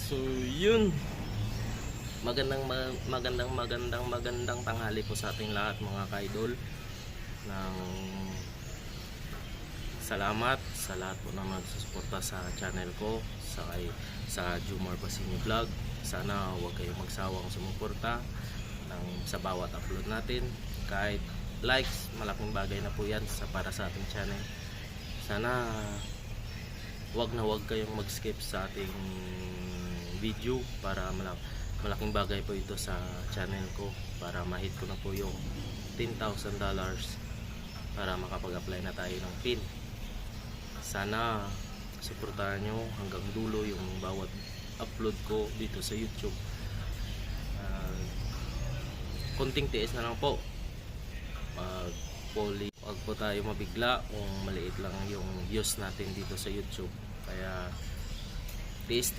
So yun, magandang tanghali po sa ating lahat mga ka-idol. Salamat sa lahat po na nagsusuporta sa channel ko, sa Jomar Basinio Vlog. Sana huwag kayong magsawang sumuporta sa bawat upload natin. Kahit likes, malaking bagay na po yan para sa ating channel. Sana huwag kayong mag-skip sa ating video, para malaking bagay po ito sa channel ko, para ma-hit ko na po yung $10,000 para makapag-apply na tayo ng PIN. Sana suportahan nyo hanggang dulo yung bawat upload ko dito sa YouTube. Konting tiis na lang po. Huwag po tayo mabigla kung maliit lang yung views natin dito sa YouTube. Kaya tiis